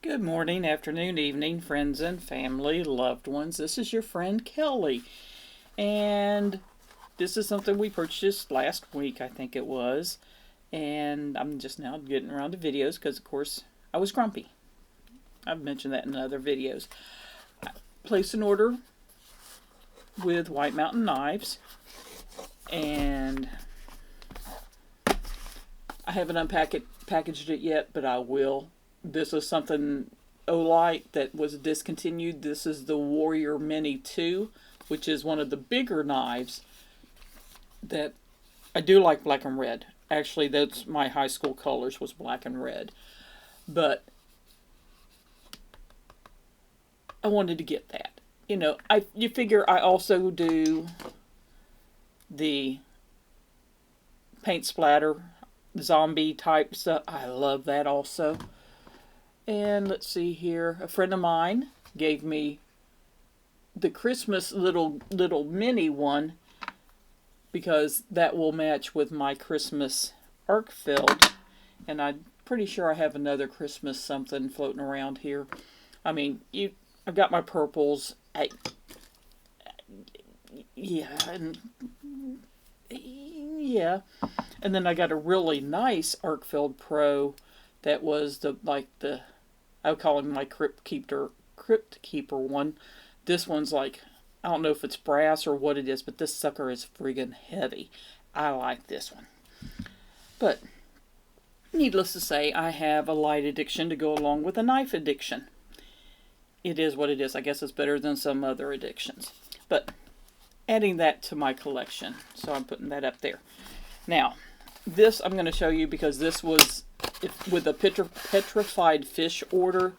Good morning, afternoon, evening, friends and family, loved ones. This is your friend Kelly. And this is something we purchased last week, I think it was. And I'm just now getting around to videos because, of course, I was grumpy. I've mentioned that in other videos. I placed an order with White Mountain Knives. And I haven't packaged it yet, but I will. This is something Olight that was discontinued. This is the Warrior Mini 2, which is one of the bigger knives that I do like black and red. Actually, that's my high school colors was black and red. But I wanted to get that. You know, you figure I also do the paint splatter, zombie type stuff. I love that also. And let's see here. A friend of mine gave me the Christmas little mini one because that will match with my Christmas arc filled. And I'm pretty sure I have another Christmas something floating around here. I mean, I've got my purples. Yeah. And then I got a really nice arc filled pro that was I would call him my crypt keeper one. This one's like, I don't know if it's brass or what it is, but this sucker is friggin' heavy. I like this one. But, needless to say, I have a light addiction to go along with a knife addiction. It is what it is. I guess it's better than some other addictions. But, adding that to my collection. So I'm putting that up there. Now, this I'm going to show you because this was, with a Petrified fish order,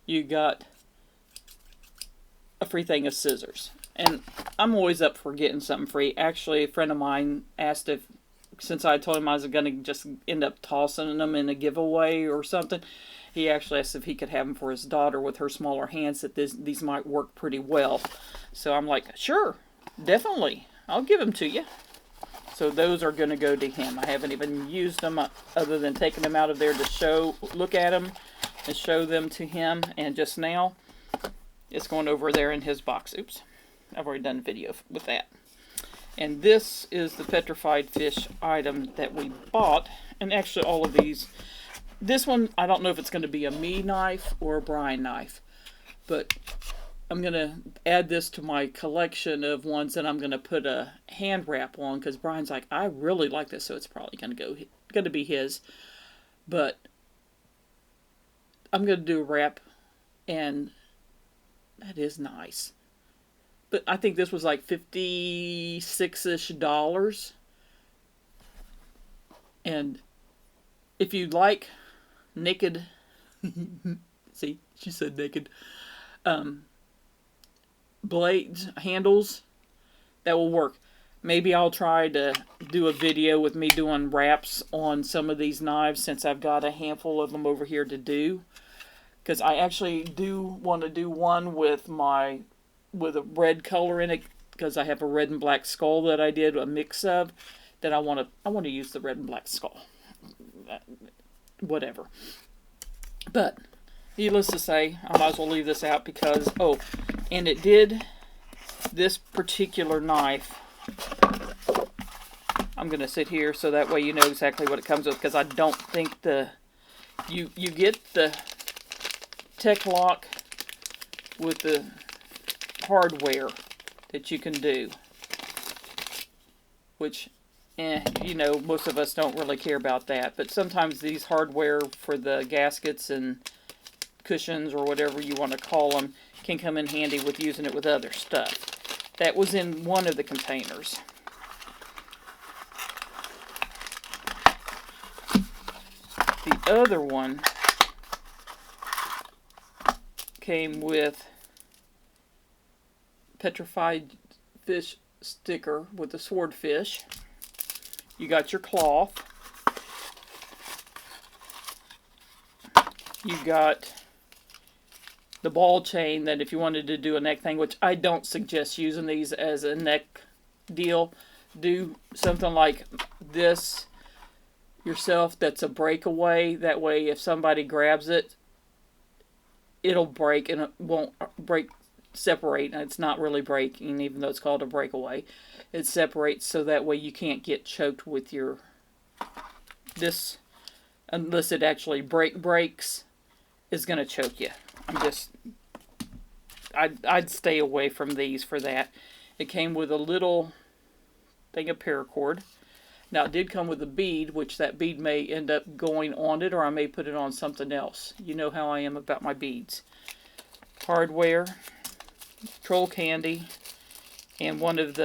you got a free thing of scissors. And I'm always up for getting something free. Actually, a friend of mine asked if, since I told him I was going to just end up tossing them in a giveaway or something, he actually asked if he could have them for his daughter with her smaller hands, that these might work pretty well. So I'm like, sure, definitely, I'll give them to you. So those are going to go to him. I haven't even used them other than taking them out of there to look at them and show them to him. And just now, it's going over there in his box. Oops, I've already done a video with that. And this is the Petrified fish item that we bought. And actually all of these. This one, I don't know if it's going to be a me knife or a Brian knife. But I'm going to add this to my collection of ones that I'm going to put a hand wrap on, because Brian's like, I really like this, so it's probably going to be his. But I'm going to do a wrap, and that is nice. But I think this was like $56-ish. And if you like naked, see, she said naked, blades, handles, that will work. Maybe I'll try to do a video with me doing wraps on some of these knives, since I've got a handful of them over here to do. Because I actually do want to do one with a red color in it, because I have a red and black skull that I did a mix of, that I want to use the red and black skull. Whatever. But needless to say, I might as well leave this out because, and it did, this particular knife, I'm going to sit here so that way you know exactly what it comes with, because I don't think you get the tech lock with the hardware that you can do, which, most of us don't really care about that, but sometimes these hardware for the gaskets and cushions or whatever you want to call them can come in handy with using it with other stuff. That was in one of the containers. The other one came with Petrified fish sticker with the swordfish. You got your cloth. You got the ball chain that if you wanted to do a neck thing, which I don't suggest using these as a neck deal. Do something like this yourself that's a breakaway. That way if somebody grabs it, it'll break and it won't separate, and it's not really breaking, even though it's called a breakaway. It separates so that way you can't get choked with this, unless it actually breaks, is going to choke you. I'd stay away from these for that. It came with a little thing of paracord. Now, it did come with a bead, which that bead may end up going on it, or I may put it on something else. You know how I am about my beads. Hardware, troll candy, and one of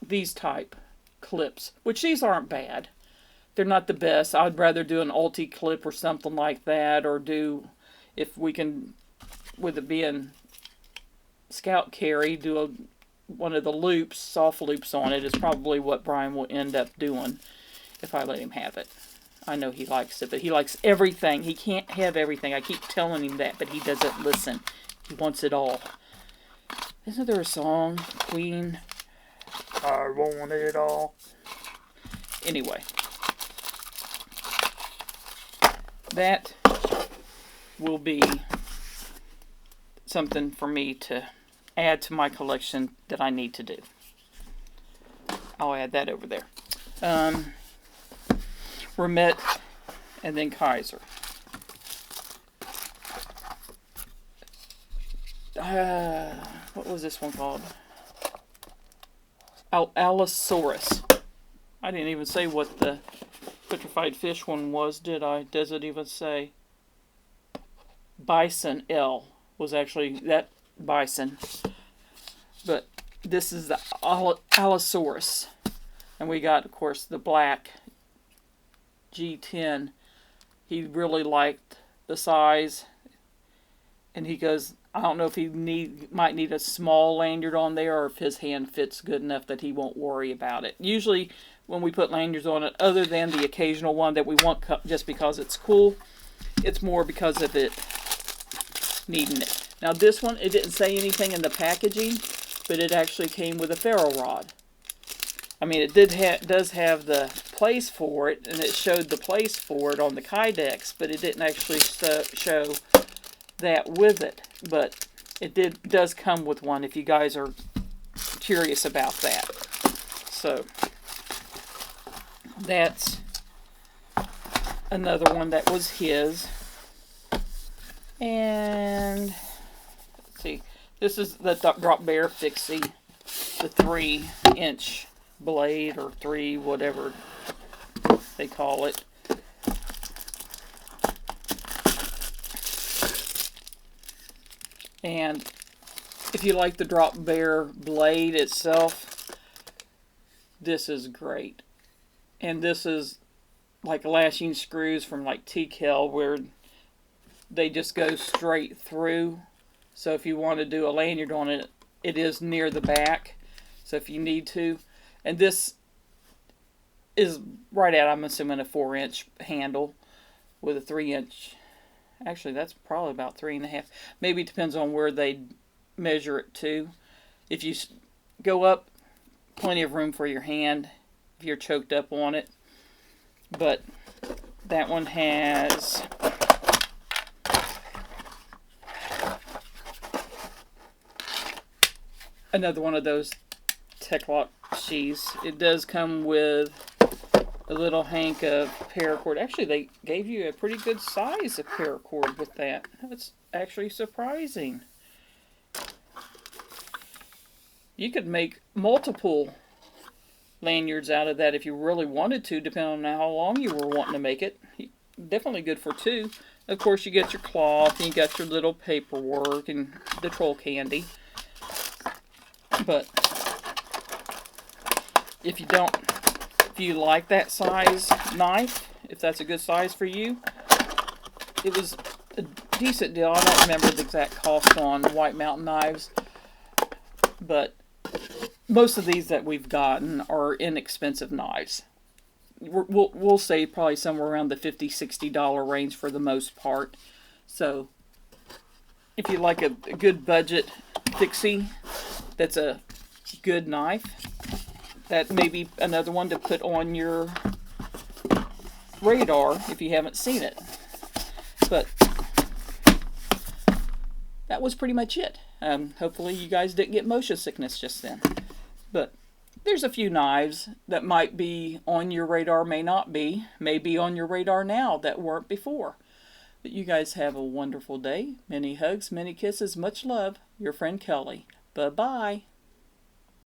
these type clips, which these aren't bad. They're not the best. I'd rather do an ulti clip or something like that, or do, if we can, with it being scout carry, do one of the loops, soft loops on it is probably what Brian will end up doing if I let him have it. I know he likes it, but he likes everything. He can't have everything. I keep telling him that, but he doesn't listen. He wants it all. Isn't there a song, Queen? I want it all. Anyway. That will be something for me to add to my collection that I need to do. I'll add that over there. Remette, and then Kaiser. What was this one called? Allosaurus. I didn't even say what the petrified fish one was, did I? Does it even say? Bison L was actually that bison. But this is the Allosaurus. And we got, of course, the black G10. He really liked the size. And he goes, I don't know if he might need a small lanyard on there, or if his hand fits good enough that he won't worry about it. Usually when we put lanyards on it, other than the occasional one that we want just because it's cool, it's more because of it needing it. Now this one, it didn't say anything in the packaging, but it actually came with a ferro rod. I mean, it does have the place for it, and it showed the place for it on the Kydex, but it didn't actually show that with it. But it does come with one if you guys are curious about that. So that's another one that was his. And let's see, this is the Drop Bear Fixie, the 3-inch blade, or 3 whatever they call it. And if you like the Drop Bear blade itself, this is great. And this is like lashing screws from like TKL, where they just go straight through. So if you want to do a lanyard on it, it is near the back. So if you need to. And this is right at, I'm assuming, a 4-inch handle with a 3-inch. Actually, that's probably about 3.5. Maybe it depends on where they measure it to. If you go up, plenty of room for your hand if you're choked up on it. But that one has another one of those Tech-Lock sheaths. It does come with a little hank of paracord. Actually, they gave you a pretty good size of paracord with that. That's actually surprising. You could make multiple lanyards out of that if you really wanted to, depending on how long you were wanting to make it. Definitely good for 2. Of course, you get your cloth, and you got your little paperwork, and the troll candy. But if you like that size knife, if that's a good size for you, it was a decent deal. I don't remember the exact cost on White Mountain knives, but most of these that we've gotten are inexpensive knives. We'll say probably somewhere around the $50-$60 range for the most part. So if you like a good budget fixie that's a good knife, that may be another one to put on your radar if you haven't seen it. But that was pretty much it. Hopefully you guys didn't get motion sickness just then. But there's a few knives that might be on your radar, may not be. May be on your radar now that weren't before. But you guys have a wonderful day. Many hugs, many kisses, much love. Your friend Kelly. Bye-bye.